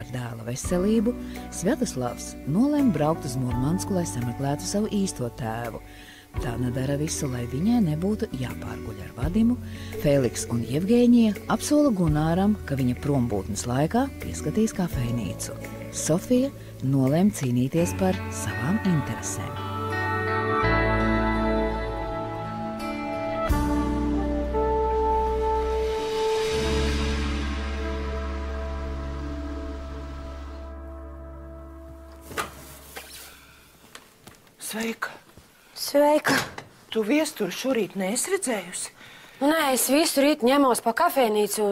par dēla veselību, Sviatoslavs nolēma braukt uz Murmansku, lai sameklētu savu īsto tēvu. Tāna dara visu, lai viņai nebūtu jāpārguļ ar Vadimu. Feliks un Jevgēņija apsola Gunāram, ka viņa prombūtnes laikā pieskatīs kafejnīcu. Sofija nolēma cīnīties par savām interesēm. Sveika! Sveika! Tu viesturi šorīt neesi redzējusi? Nē, es visu rītu ņemos pa kafejnīcu,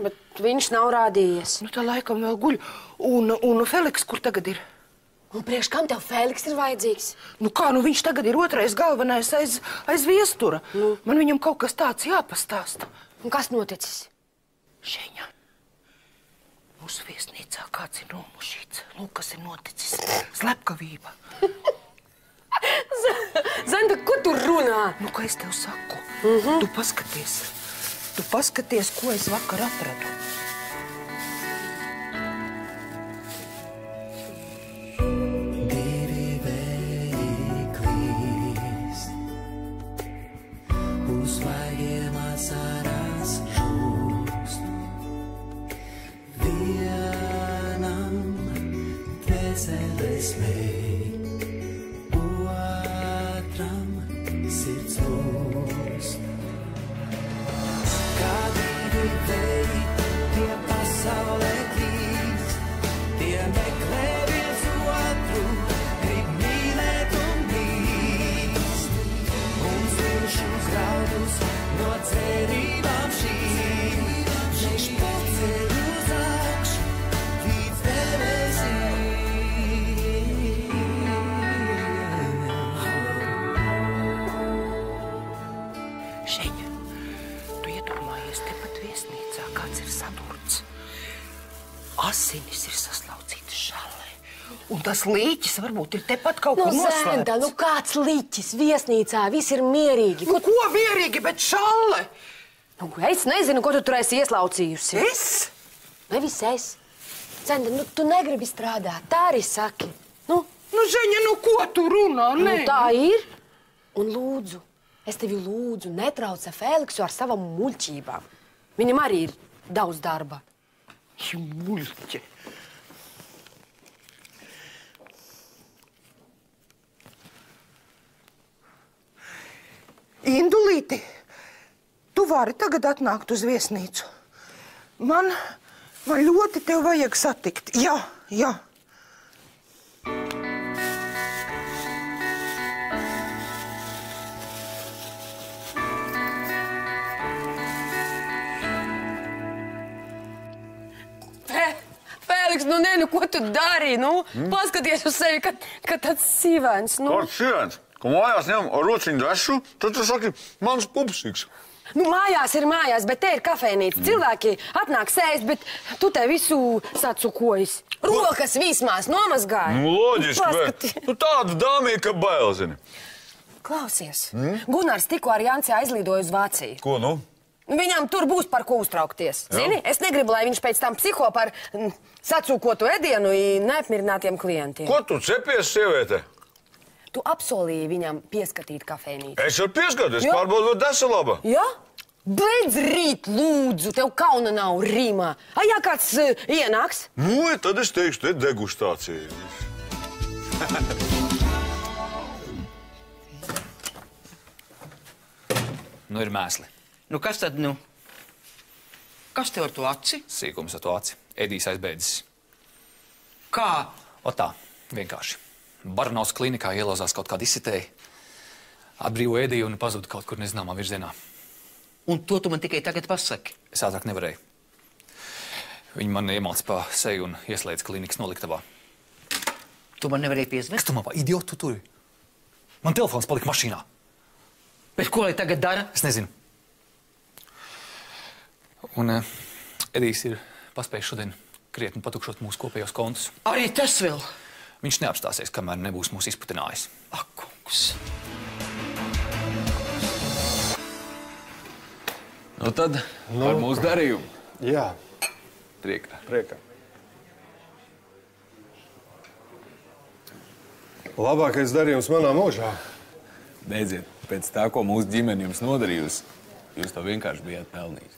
bet viņš nav rādījies. Nu, tā laikam vēl guļ. Un Feliks, kur tagad ir? Un priekš kam tev Feliks ir vajadzīgs? Nu kā, nu viņš tagad ir otrais galvenais aiz viestura. Man viņam kaut kas tāds jāpastāsta. Un kas noticis? Šeņa, mūsu viesnīcā kāds ir nomušīts. Lūk, kas ir noticis. Slepkavība. Zanda, ko tu runā? Nu, ko es tev saku? Tu paskaties. Tu paskaties, ko es vakar atradu. Šeņa, tu iedomājies tepat viesnīcā, kāds ir sadurts. Asinis ir saslaucītas šallē. Un tas līķis varbūt ir tepat kaut kur noslēpts. Zenda, nu kāds līķis viesnīcā? Viss ir mierīgi. Nu, ko mierīgi, bet šalle? Nu, es nezinu, ko tu tur esi ieslaucījusi. Es? Nevis es. Zenda, nu tu negribi strādāt, tā arī saki. Nu, Žeņa, nu ko tu runā? nu tā ir. Un lūdzu, es tevi lūdzu, netrauca Feliksu ar savām muļķībām. Viņam arī ir daudz darba. Muļķe. Indulīti, tu vari tagad atnākt uz viesnīcu. Man ļoti tev vajag satikt. Jā. Feliks, nu ko tu dari? Paskaties uz sevi, ka tāds sīvēns. Kāds sīvēns? Ka mājās ņem ar rociņu dvešu, tad tu saki, mans pupsīgs. Mājās ir mājās, bet te ir kafejnīca. Cilvēki atnāk sēst, bet tu te visu sacukojas. Rokas vismās nomazgāja. Loģiski, bet tāda dāmija, ka bail, zini. Klausies, Gunārs tikko ar Janci aizlidoja uz Vāciju. Ko, nu? Viņam tur būs par ko uztraukties. Zini, es negribu, lai viņš pēc tam psiho par sacūkotu ēdienu neapmierinātiem klientiem. Ko tu cepies, sieviete? Tu apsolīji viņam pieskatīt kafejnīcu. Es varu pieskatīt, es pārbaudu, vai desa laba. Jā? Beidz rīt, lūdzu, tev kauna nav rīmā. Ja kāds ienāks? Nu, tad es teikšu, te degustācija. Nu ir mēsli. Nu, kas tad, nu? Kas tev ar to aci? Sīkums ar to aci. Edijs aizbēdzis. Kā? O tā, vienkārši. Baranovas klinikā ielauzās kaut kāda izsitēja. Atbrīvo Ediju un pazuda kaut kur nezināmā virzienā. Un to tu man tikai tagad pasaki? Es ātrāk nevarēju. Viņi man iemalca pa seju un ieslēdz klinikas noliktavā. Tu man nevarēji piezvest? Kas tu man pa idiotu turi? Man telefons palika mašīnā. Bet ko lai tagad dara? Es nezinu. Un Edijs ir paspējis šodien krietni patukšot mūsu kopējos kontus. Arī tas vēl? Viņš neapstāsies, kamēr nebūs mūs izputinājis. Ak, kungs. Nu tad par mūsu darījumu. Jā. Priekā. Priekā. Labākais darījums manā mūžā. Beidziet, pēc tā, ko mūsu ģimene jums nodarījusi, jūs to vienkārši bijāt pelnījis.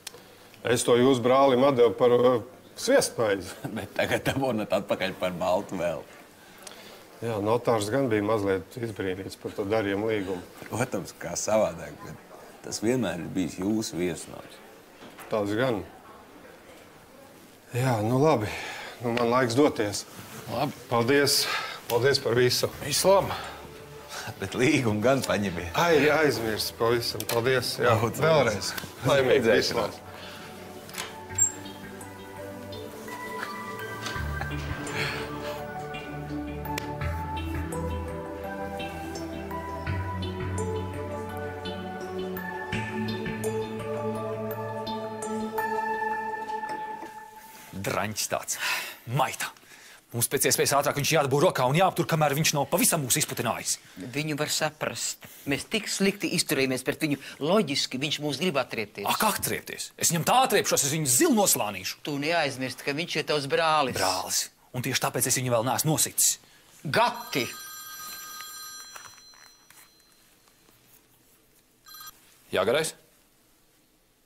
Es to jūsu brālim atdevu par sviestmaizi. Bet tagad dabonat atpakaļ par baltu vēl. Jā, notārs gan bija mazliet izbrīnīts par to darījumu līgumu. Protams, kā savādāk, bet tas vienmēr ir bijis jūsu viesnams. Tas gan. Jā, nu labi. Nu, man laiks doties. Labi. Paldies. Paldies par visu. Visu labi. Bet līgumu gan paņemiet. Aizmirst pavisam. Paldies. Jā, Daudz vēlreiz. Laimīgi. Redzēšanās. Draņķis tāds. Maita. Mums pēc iespējas ātrāk viņš jādabū rokā un jāaptur, kamēr viņš nav pavisam mūs izputinājis. Viņu var saprast. Mēs tik slikti izturējamies pret viņu. Loģiski viņš mūs grib atriepties. Kā atriepties? Es viņam tā atriepšos, es viņu zilu noslānīšu. Tu neaizmirsti, ka viņš ir tavs brālis. Brālis. Un tieši tāpēc es viņu vēl neesmu nosicis. Gati! Jāgarais?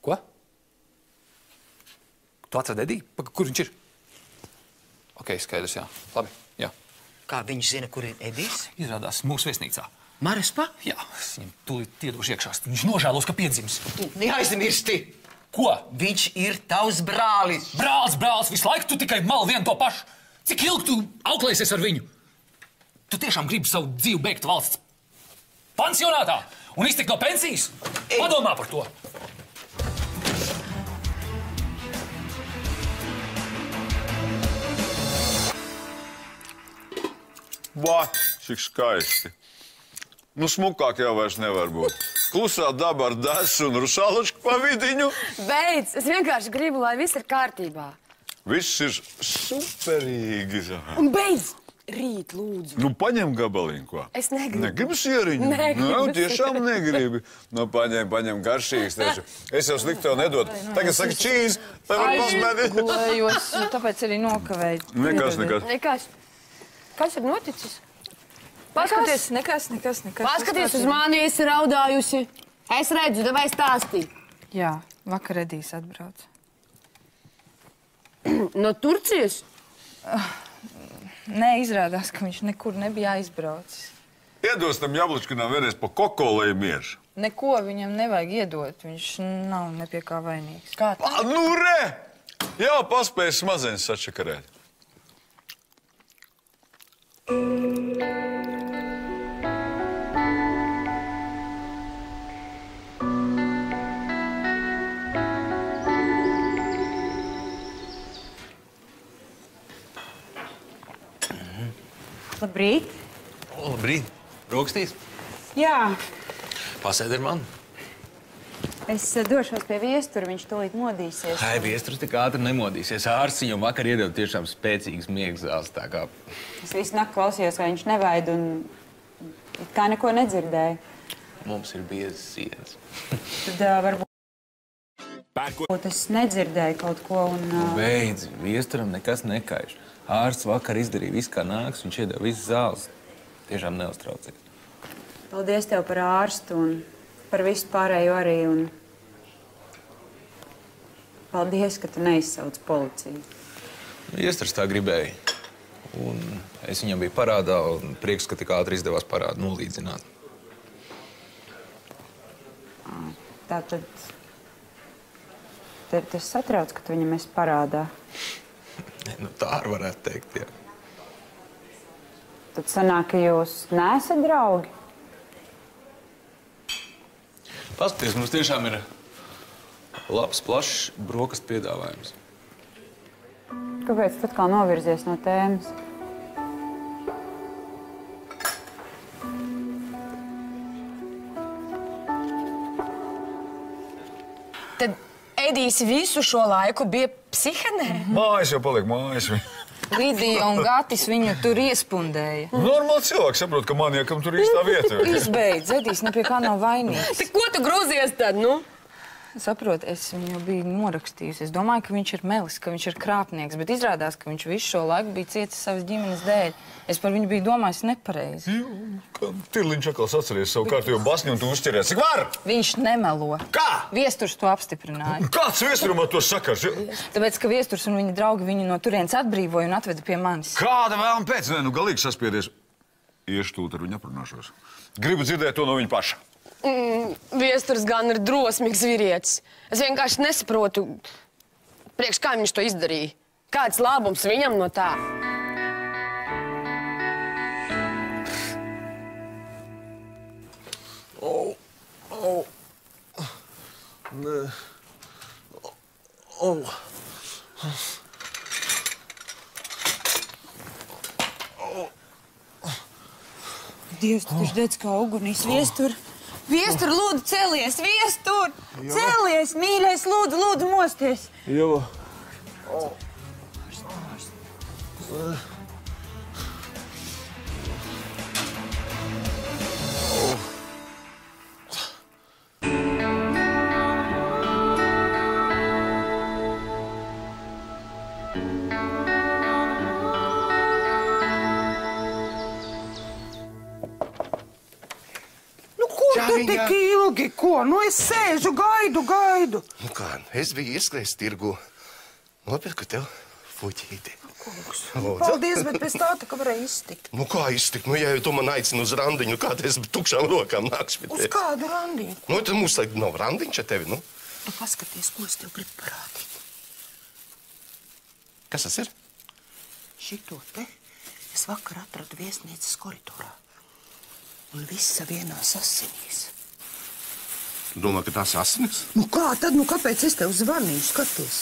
Ko? Tu atradi Ediju? Kur viņš ir? Ok, skaidrs, jā. Labi, jā. Kā viņš zina, kur ir Edijs? Izrādās mūsu viesnīcā. Marispa? Jā, es viņam tūlīt iedošu iekšā. Viņš nožēlos, ka piedzims. Tu neaizmirsti! Ko? Viņš ir tavs brālis. Brālis, visu laiku tu tikai mal vienu to pašu. Cik ilgi tu auklēsies ar viņu? Tu tiešām gribi savu dzīvi beigt valsts pansionātā un iztikt no pensijas? Padomā par to! Vat, cik skaisti. Nu, smukāk jau vairs nevar būt. Klusā daba ar desu un rušālučku pa vidiņu. Beidz, es vienkārši gribu, lai viss ir kārtībā. Viss ir superīgi. Un beidz, rīt, lūdzu. Nu, paņem gabaliņu, ko? Es negribu. Negribu sieriņu? Negribu. Nu, tiešām negribi. Nu, paņem garšīgs taču. Es jau slikti tev nedotu. Tagad saka čīz, lai var pasmēdīt. Gulējos, tāpēc arī nokavēju. Nekas. Kas ir noticis? Paskaties, nekas. Paskaties uz mani, esi raudājusi. Es redzu, davai stāstī. Jā, vakar Edijs atbrauc. No Turcijas? Nē, izrādās, ka viņš nekur nebija aizbraucis. Iedos tam jablčkinām vienreiz pa kokolēju miešu. Neko viņam nevajag iedot, viņš nav ne pie kā vainīgs. Kā tā? Nu, re! Jā, paspējas mazeņas sačakarēt. Labrīt. Labrīt. Rokstīs? Jā, Pasēd ar mani. es došos pie viestura, viņš tūlīt modīsies. Ai, viesturs tik ātri nemodīsies. Ārsts viņam vakar iedeva tiešām spēcīgas miegzāles, tā kā... Es visu nakti klausījos, kā viņš nevaid un it kā neko nedzirdēju. Mums ir biezas sienas. Tad varbūt es nedzirdēju kaut ko un... Beidz, viesturam nekas nekaiš. Ārsts vakar izdarīja visu, kā nāks, viņš iedeva visas zāles. Tiešām neuztraucies. Paldies tev par ārstu un par visu pārējo arī un... Paldies, ka tu neizsauc policiju. Viesturs tā gribēja. Un es viņam biju parādā un prieks, ka tik ātri izdevās parādu nolīdzināt. Tātad... Tev tas satrauc, ka tu viņam esi parādā. Nu, tā arī varētu teikt, jā. Tad sanāk, ka jūs neesat draugi? Paskaties, mums tiešām ir labs, plašs brokastu piedāvājums. Kāpēc tu atkal novirzies no tēmas? Tad Edijs visu šo laiku bija psihanē? Mājas jau paliek mājas. Lidija un Gatis viņu tur iespundēja. Normāli cilvēks saprot, ka maniekam tur īstā vieta. Izbeidz, Edijs ne pie kā nav vainīgs. Tik ko tu grūzies tad, nu? Saprot, es viņu biju norakstījusi. Es domāju, ka viņš ir melis, ka viņš ir krāpnieks, bet izrādās, ka viņš visu šo laiku bija cietis savas ģimenes dēļ. Es par viņu biju domājis nepareizi. Tirliņš atkal atceries savu kārtību basni un tu uzķeries. Cik var? Viņš nemelo. Kā? Viesturs to apstiprināja. Kāds viesturam ar to sakars? Tāpēc, ka viesturs un viņa draugi viņu no turienes atbrīvoja un atveda pie manis. Kāda vēlma pēc? Nē, nu galīgi saspiedies. Iešu tūlīt ar viņu aprunāšos. Gribu dzirdēt to no viņa paša. Viesturs gan ir drosmīgs vīrietis. Es vienkārši nesaprotu, priekš kā viņš to izdarīja. Kāds labums viņam no tā? Dievs, tu taču redz, kā ugunīs viestur. Viestur, lūdzu, celies, viestur! Celies, mīļais, lūdzu, lūdzu, mosties! Jo. Tu tik ilgi, ko? Nu, es sēžu, gaidu. Nu kā, es biju ieskrējis tirgu. Nopirku tev fuķīti. Paldies, bet pēc tā ka varēja iztikt. Nu kā iztikt? Nu, ja tu man aicini uz randiņu, kā te es tukšām rokām nākšu pie tevi? Uz kādu randiņu? Nu, tad mums nav randiņš ar tevi, nu. Tu paskaties, ko es tev gribu parādīt. Kas tas ir? Šito te es vakar atradu viesnīcas koridorā. Un visa vienās asinīs. Tu domā, ka tās asinis? Nu kā tad? Nu kāpēc es tev zvanīju? Skaties.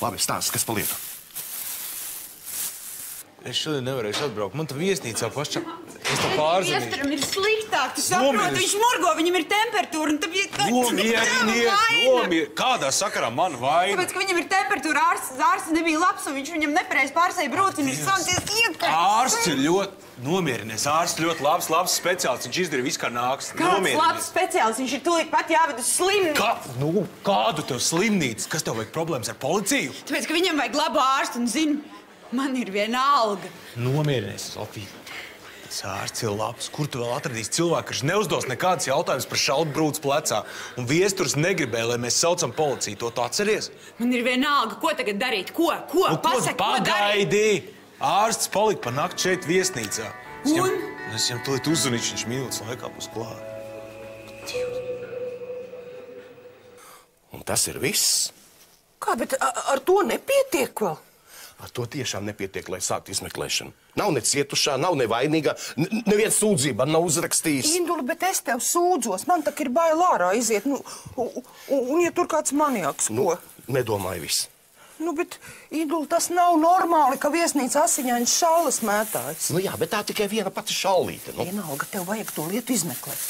Labi, stāsti, kas pa lietu? Es šodien nevarēšu atbraukt. Man tā viesnīcā pašā. Es tā pārzinīšu. Viestram ir sliktāk, tu saproti, viņš murgo, viņam ir temperatūra. Nomier. Kādā sakarā man vaina? Tāpēc, ka viņam ir temperatūra, ārsts nebija labs, un viņš viņam nepareiz pārsēja brūci, un viņš sācies iekart. Ārsts ir nomierinies. Ārsts ļoti labs speciālists. Viņš izdarīja visu, kā nāks. Kāds labs speciālists? Viņš ir tūlīt pat jāved uz slimnīcu. Kādu tev slimnīcu? Kas tev vajag problēmas ar policiju? Tāpēc, ka viņam vajag labu ārstu, un zinu, man ir viena alga. Nomierinies, Sofija. Tas ārsts ir labs. Kur tu vēl atradīsi cilvēku, kurš neuzdos nekādas jautājumas par šaltu brūces plecā? Un viesturs negribēja, lai mēs saucam policiju. To tu atceries? Man ir viena alga. Ko tagad darīt? Ko? Pasaki, ko darīt? Pagaidi! Ārsts palika pa nakti šeit viesnīcā. Un? Es viņam tūlīt uzzvanīšu, viņš minūtes laikā būs klāt. Un tas ir viss? Kā, bet ar to nepietiek vēl? Ar to tiešām nepietiek, lai sāktu izmeklēšanu. Nav ne cietušā, nav nevainīgā, neviens sūdzība nav uzrakstījis. Induli, bet es tev sūdzos. Man tak ir bail ārā iziet. Nu, un ja tur kāds maniaks, ko? Nu, nedomāju viss. Nu, bet, Induli, tas nav normāli, ka viesnīca asiņains šallas mētājas. Nu jā, bet tā tikai viena pati šallīte. Nu. Vienalga, tev vajag to lietu izmeklēt.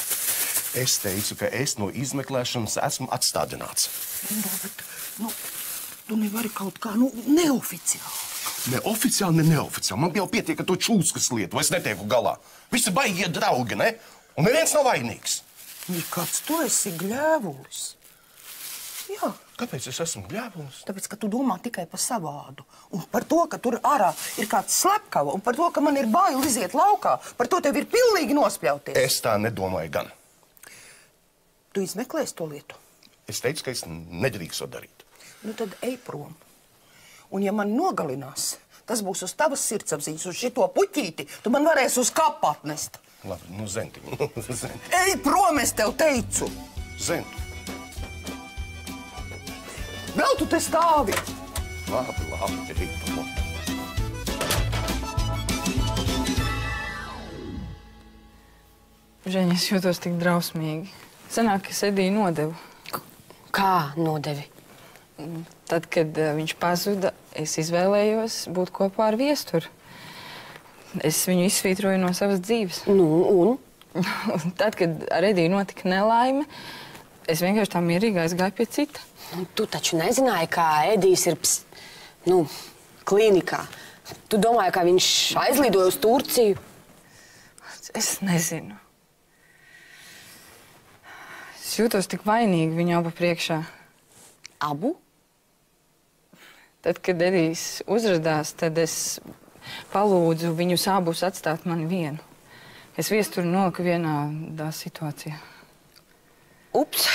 Es teicu, ka es no izmeklēšanas esmu atstādināts. Induli, bet, nu, tu nevari kaut kā, nu, neoficiāli. Neoficiāli, ne neoficiāli. Man jau pietiek ar to čūskas lietu, vai es netieku galā. Visi baigie draugi, ne? Un neviens nav vainīgs. Ja kāds tu esi gļēvulis. Jā. Kāpēc es esmu gļēvulis? Tāpēc, ka tu domā tikai par savādu. Un par to, ka tur ārā ir kāds slepkava. Un par to, ka man ir bail iziet laukā. Par to tev ir pilnīgi nospļauties. Es tā nedomāju gan. Tu izmeklēsi to lietu? Es teicu, ka es nedrīkstu darīt. Nu tad ej prom. Un ja man nogalinās, tas būs uz tavas sirdsapziņas, uz šito puķīti, tu man varēsi uz kapu atnest. Labi, nu zentiņu. Ej prom, es tev teicu. Zentu. Vēl tu te stāvi. Labi, ej prom. Žēņ, es jūtos tik drausmīgi. Sanāk, es Ediju nodevu. Kā nodevi? Tad, kad viņš pazuda, es izvēlējos būt kopā ar viesturu. Es viņu izsvītroju no savas dzīves. Nu, un? Tad, kad ar Ediju notika nelaime, es vienkārši tā mierīgi aizgāju pie cita. Tu taču nezināji, kā Edijs ir klīnikā. Tu domāji, ka viņš aizlidoja uz Turciju? Es nezinu. Es Es jūtos tik vainīgi viņu abu priekšā. Abu? Tad, kad Edijs uzrādās, tad es palūdzu viņus abus atstāt mani vienu. Es viesturu noliku vienā situācijā. Ups!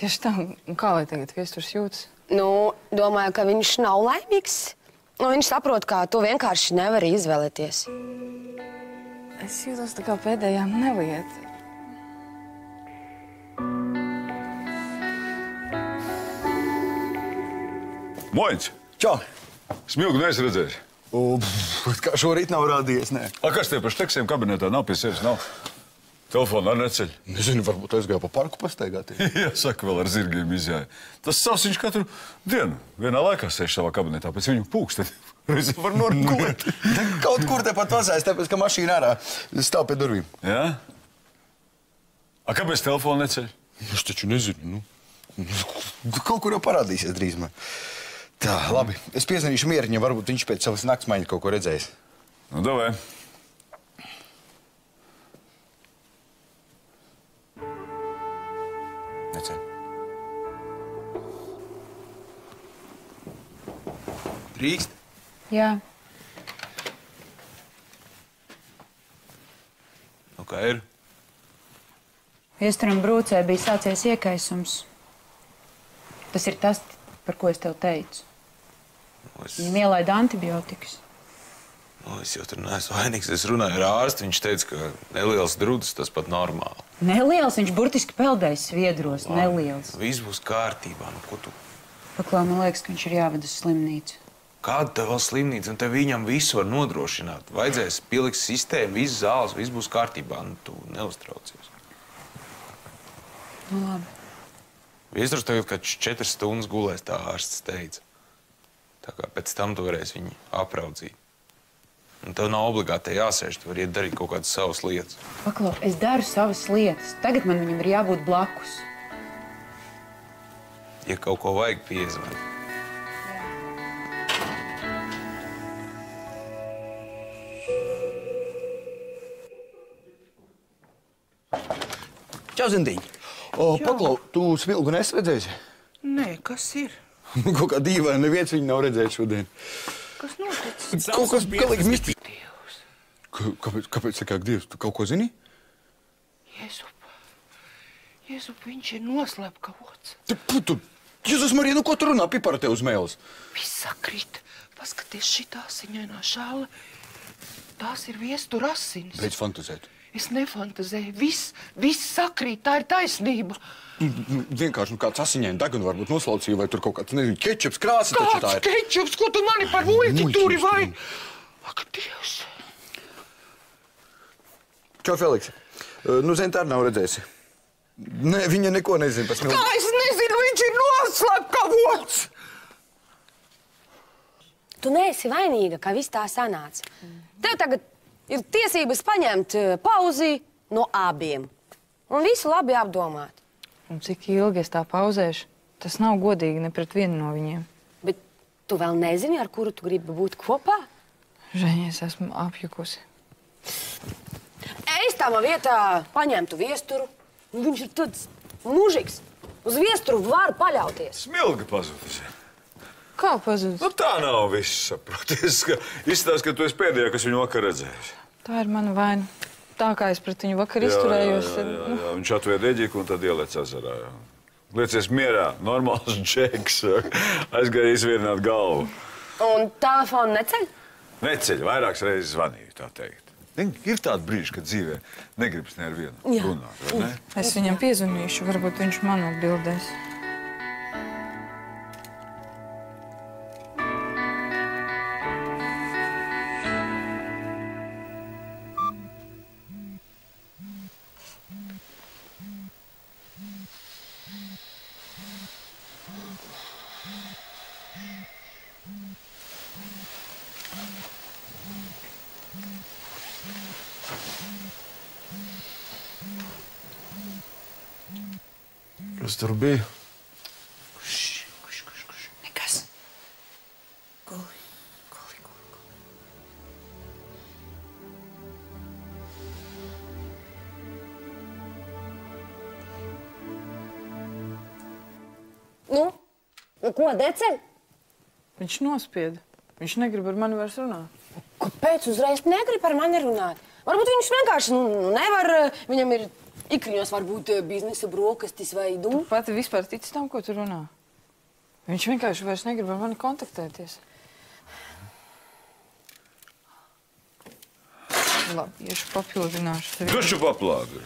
Tieši tā. Un kā lai tagad viesturs jūtas? Nu, domāju, ka viņš nav laimīgs. Nu, viņš saprot, ka tu vienkārši nevari izvēlēties. Es jūtos tā kā pēdējā nelieta. Moņš! Čau! Smilgu neesi redzējis? Kā šorīt nav rādījies, nē. Kas tie par šteksiem kabinetā nav pie sevis? Nav. Telefonu arī neceļ. Nezinu, varbūt aizgāju pa parku pastaigāties. Jā, saka, vēl ar zirgiem izjāja. Tas savs viņš katru dienu vienā laikā sēž savā kabinetā. Pēc viņu pūksteni reizē var norgulēt. Kaut kur tepat vazājas, tāpēc, ka mašīna ārā stāv pie durvīm. Jā? Kāpēc telefonu neceļ? Es taču nezinu, Kaut kur jau parādīsies drīzumā. Tā, labi. Es piezvanīšu Mieriņam, varbūt viņš pēc savas naktsmaiņas kaut ko redzējis. Nu, davai. Neceļ. Drīkst? Jā. Nu, kā ir? Viesturam brūcē bija sācies iekaisums. Tas ir tas, par ko es tev teicu. Viņam ielaida antibiotikas. Es jau tur neesmu vainīgs. Es runāju ar ārstu. Viņš teica, ka neliels drudzis tas pat normāli. Neliels, viņš burtiski peldējas sviedros. Neliels. Viss būs kārtībā. Nu, ko tu? Paklā, man liekas, ka viņš ir jāved uz slimnīcu. Kāda tev vēl slimnīca? Un te viņam visu var nodrošināt. Vajadzēs pielikt sistēmu, viss zāles, viss būs kārtībā. Nu, tu neuztraucies. Nu, labi. Viesturs tagad, kad 4 stundas gulēs, tā ārsts teica. Tā kā pēc tam tu varēsi viņu apraudzīt. Un tev nav obligāti jāsēž, tu vari iet darīt kaut kādas savas lietas. Paklau, es daru savas lietas. Tagad man viņam ir jābūt blakus. Ja kaut ko vajag, piezvani. Čau, Zindiņ. Paklau, tu Smilgu nesi redzējis? Nē, kas ir? Kaut kā dīvaini, neviens viņu nav redzējis šodien. Kas noticis? Kaut kas galīgi mistīgi. Kāpēc sakāk Dievs? Tu kaut ko zini? Jēzup, viņš ir noslēpkavots. Jēzus Marija, nu ko tu runā? Pipara tev uz mēles. Viss sakrīt. Paskaties šitā asiņainā šāle. Tās ir viestura asinis. Beidz fantazēt. Es nefantazēju. Viss sakrīt. Tā ir taisnība. Vienkārši kāds asiņaini degunu varbūt noslaucīja, vai tur kaut kāds, nezinu, kečups, krāsa taču tā ir. Kāds kečups? Ko tu mani par muļķi turi vai? Ak, Dievs. Čau, Feliks. Nu, Zenta arī nav redzējusi. Nē, viņa neko nezina par Smilgu. Kā es nezinu, viņš ir noslēpkavots. Tu neesi vainīga, ka viss tā sanāca. Tev tagad ir tiesības paņemt pauzi no abiem. Un visu labi apdomāt. Un cik ilgi es tā pauzēšu, tas nav godīgi ne pret vienu no viņiem. Bet tu vēl nezini, ar kuru tu gribi būt kopā? Žēņa, es esmu apjukusi. Es tavā vietā paņemtu viesturu. Viņš ir tāds mužīgs. Uz viesturu var paļauties. Smilga pazudus. Kā pazudus? Nu, tā nav viss, saproties. Izstāst, ka tu esi pēdējā, kas viņu vakar redzējusi. Tā ir mana vaina. Tā kā es pret viņu vakar izturējos. Jā. Viņš atvēr Eģiku un tad ielēc ezerā. Liecies mierā, normāls džeks. Aizgāja izvirināt galvu. Un telefonu neceļ? Neceļ, vairākas reizes zvanīju, tā teikt. Ir tādi brīži, kad dzīvē negribas ne ar vienu runāt, vai ne? Es viņam piezvanīšu, varbūt viņš man atbildēs. Kas tur bija? Nekas. Guli. Nu, ko, deceļ? Viņš nospieda. Viņš negrib ar mani vairs runāt. Kāpēc uzreiz negrib ar mani runāt? Varbūt viņš vienkārši nevar, viņam ir ikriņos varbūt biznesa brokastis vai dūmu. Pati vispār tic tam, ko tu runā. Viņš vienkārši vairs negrib ar mani kontaktēties. Labi, iešu papildināšu. Kas tu paplādi?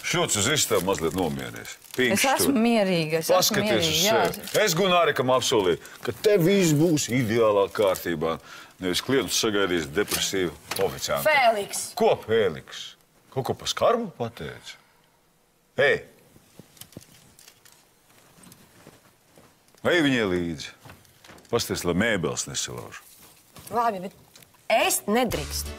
Šots uz istabu mazliet nomieries. Es esmu mierīga, Paskaties uz sevi. Es Gunārikam apsolīju, ka te viss būs ideālā kārtībā. Nevis klientus sagaidīs depresīvu oficiāntu. Fēliks! Ko, Fēliks? Kaut ko pa skarbu pateica? Ei! Ej viņai līdzi. Pasties, lai mēbeles nesalauž. Labi, bet ēst nedrīkst.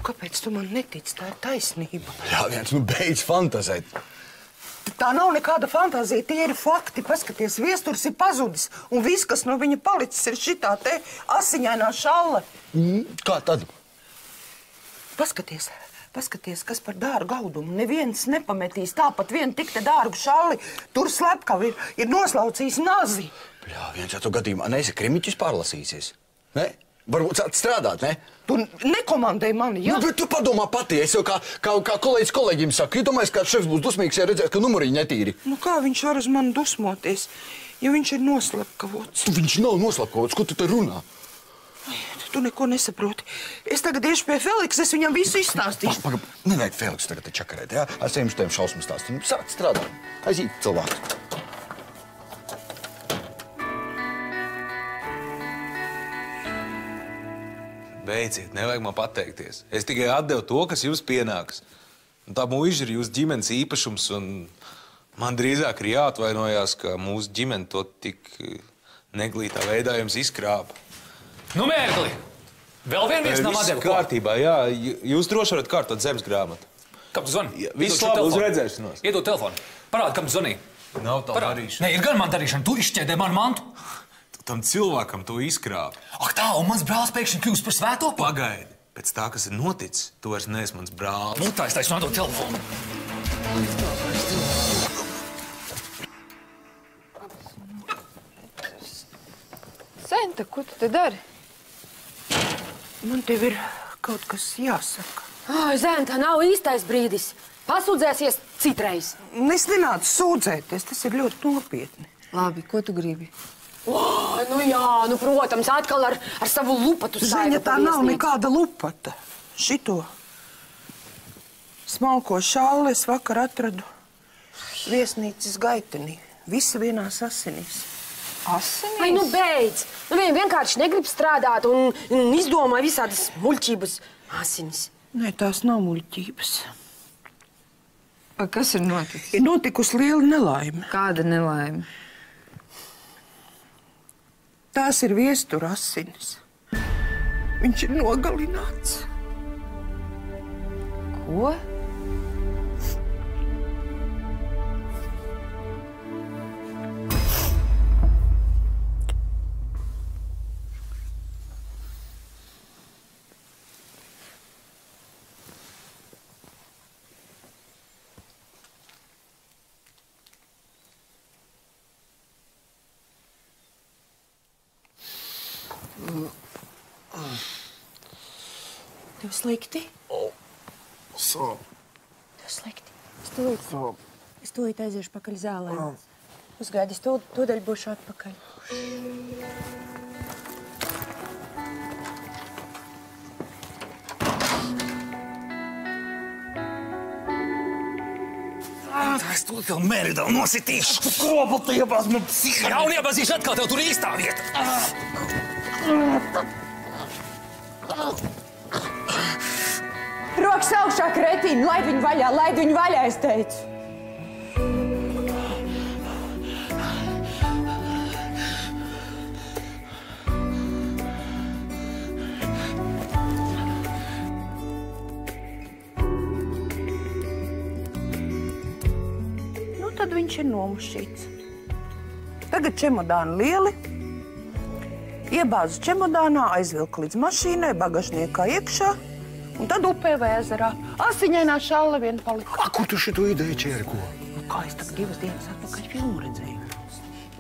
Kāpēc tu man netici? Tā ir taisnība. Jā, viens, beidz fantazēt. Tā nav nekāda fantāzija, tie ir fakti. Paskaties, viesturs ir pazudis, un viss, kas no viņa palicis, ir šitā te asiņainā šalle. Kā tad? Paskaties, kas par dārgu audumu. Neviens nepametīs tāpat vienu tik te dārgu šalli. Tur slepkavi ir noslaucījis nazi. Jā, viens, ja tu gadījumā neesi krimiķis pārlasīsies. Ne? Varbūt sāc strādāt, ne? Tu nekomandēji mani, jā? Nu, bet tu padomā pati, es jau kā kolēģis kolēģim saku. Iedomājies, kāds šefs būs dusmīgs, ja redzēs, ka numuriņi netīri. Nu, kā viņš var uz mani dusmoties, ja viņš ir noslapkavots? Viņš nav noslapkavots, ko tu te runā? Tu neko nesaproti. Es tagad iešu pie Feliksa, es viņam visu izstāstīšu. Pagaid, nevajag Feliksu tagad te čakarēt, jā? Es ejam šitiem šausmu stāstiem. Sāc strādāt. Aiziet, cilvēks. Beidziet, nevajag man pateikties. Es tikai atdevu to, kas jums pienāks. Un tā mūža ir jūsu ģimenes īpašums, un man drīzāk ir jāatvainojās, ka mūsu ģimene to tik neglītā veidā jums izkrāpa. Nu, Mērgli! Vēl viena viens nav atdeva. Viss kārtībā, jā. Jūs droši varat kārtot zemes grāmatu. Kam tu zvani? Viss labi, uz redzēšanos. Iedod telefonu. Parādi, kam tu zvanīji. Nav tā darīšana. Nē, ir gan man darīšana. Tu izšķēdē manu mantu. Tam cilvēkam to izkrāp. Ak tā, un mans brālis pēkšņi kļūst par svēto? Pagaidi. Pēc tā, kas ir noticis, tu vairs neesi mans brālis. Nu, tā es taisnu atdod telefonu. Senta, ko tu te dari? Man tev ir kaut kas jāsaka. Zenta, nav īstais brīdis. Pasūdzēsies citreiz. Es nenācu sūdzēties, tas ir ļoti nopietni. Labi, ko tu gribi? Nu jā, nu, protams, atkal ar savu lupatu saigu. Ziņa, tā nav nekāda lupata. Šito smalko šalli es vakar atradu viesnīcas gaitenī. Visa vienās asinīs. Asinīs? Ai, nu beidz! Nu, viņi vienkārši negrib strādāt un izdomā visādas muļķības asinis. Nē, tās nav muļķības. Kas ir noticis? Ir notikusi liela nelaime. Kāda nelaime? Tās ir viestura asinis. Viņš ir nogalināts. Ko? Tev slikti? Sāp. Tev slikti. Es tūlīt aiziešu pakaļ zālē. Uzgaidi, es tūdaļ būšu atpakaļ. Es to tev mērīdām nositīšu. Tu kropatu iebāz man psihiski. Jā, un iebāzīšu atkal tev tur īstā vieta. Rokas augšā, kretīni, laid viņu vaļā, es teicu. Nu, tad viņš ir nomušīts. Tagad čemodāni lieli. Iebāzu čemodānā, aizvilku līdz mašīnai, bagažniekā iekšā. Un tad upē vai ezerā. Asiņainā šalla vien palika. Kur tu šito ideju ķēri, ko? Nu, kā es tad 2 dienas atpakaļ filmu redzēju.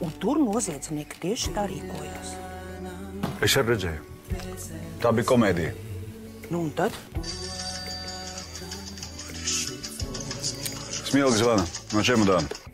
Un tur noziedznieki tieši tā rīkojās. Es arī redzēju. Tā bija komēdija. Nu, un tad? Smilga zvana no čemodāna.